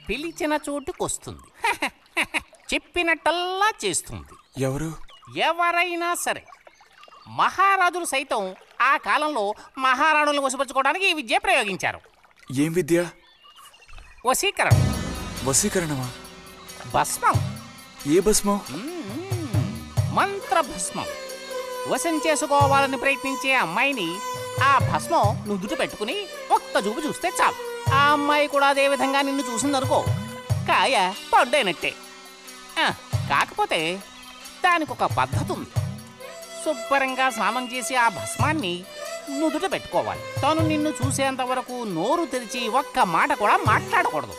పిలిచిన చోటుకొస్తుంది. చెప్పినట్టల్లా చేస్తుంది. ఎవరు? ఎవరైనా సరే. మహారాజులు సైతం ఆ కాలంలో మహారాణులను వశపరచుకోవడానికి ఈ విద్య ప్రయోగించారు. ఏం విద్య? వశీకరణం. వశీకరణమా? భస్మం. ఏ భస్మం? మంత్రభస్మం. వశం చేసుకోవాలని ప్రయత్నించే అమ్మాయిని ఆ భస్మం నుదుట పెట్టుకుని ఒక్క చూపు చూస్తే చాలు. ఆ అమ్మాయి కూడా అదే విధంగా నిన్ను చూసిందనుకో, కాయ పడ్డైనట్టే. కాకపోతే దానికి ఒక పద్ధతి ఉంది. శుభ్రంగా స్నానం చేసి ఆ భస్మాన్ని నుదుట పెట్టుకోవాలి. తను నిన్ను చూసేంత వరకు నోరు తెరిచి ఒక్క మాట కూడా మాట్లాడకూడదు.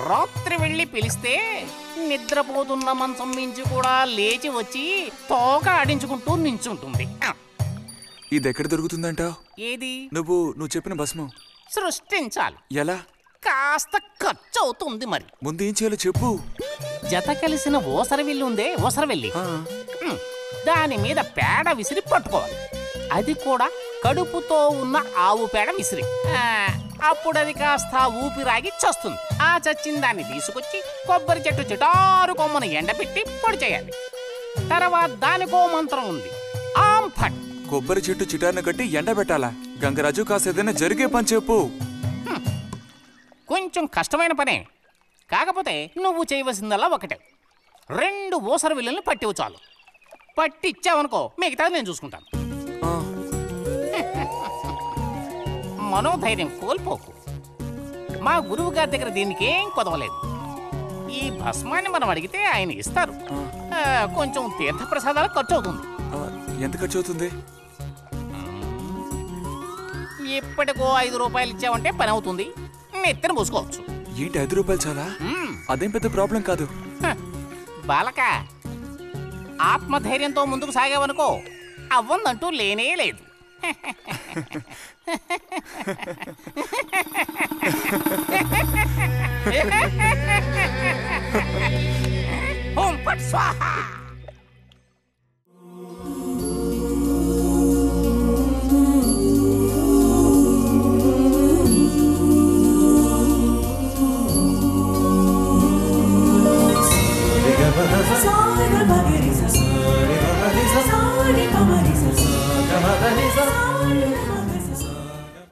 రాత్రి వెళ్ళి పిలిస్తే నిద్రపోతున్న మంచం మించి కూడా లేచి వచ్చి తోక ఆడించుకుంటూ నించుంటుంది. ఇది ఎక్కడ దొరుకుతుందంటావు? ఏది? నువ్వు చెప్పిన భస్మం సృష్టించాలి. ఎలా? కాస్త ఖర్చు అవుతుంది. మరి ముందు ఏం చేయాలో చెప్పు. జత కలిసిన ఓసరవెల్లి ఉందే, ఓసరవెల్లి, దాని మీద పేడ విసిరి పట్టుకోవాలి. అది కూడా కడుపుతో ఉన్న ఆవు పేడ విసిరి. అప్పుడు అది కాస్త ఊపిరాగి చస్తుంది. ఆ చచ్చిన దాన్ని తీసుకొచ్చి కొబ్బరి చెట్టు చిటారు కొమ్మను ఎండపెట్టి పొడి చేయాలి. తర్వాత దానికో మంత్రం ఉంది, ఆం ఫట్. కొబ్బరి చెట్టు చిటార్ను కట్టి ఎండబెట్టాలా? గంగరాజు కాసేదైనా జరిగే పని చెప్పు. కొంచెం కష్టమైన పనే. కాకపోతే నువ్వు చేయవలసిందల్లా ఒకటే, 2 ఊసర విల్లుల్ని పట్టివు చాలు. పట్టిచ్చావనుకో మిగతాది నేను చూసుకుంటాను. మనోధైర్యం కోల్పోకు. మా గురువు గారి దగ్గర దీనికి ఏం కొదవలేదు. ఈ భస్మాన్ని మనం అడిగితే ఆయన ఇస్తారు. కొంచెం తీర్థప్రసాదాలకు ఖర్చు అవుతుంది. ఎంత ఖర్చు అవుతుంది? ఇప్పటికో 5 రూపాయలు ఇచ్చావంటే పని అవుతుంది. నెత్తిన పోసుకోవచ్చు. ఏంటి 5 రూపాయలు చాలా? అదేం పెద్ద ప్రాబ్లం కాదు. బాలక, ఆత్మధైర్యంతో ముందుకు సాగావనుకో అవ్వందంటూ లేనే లేదు. ఓం పట్ స్వాహా.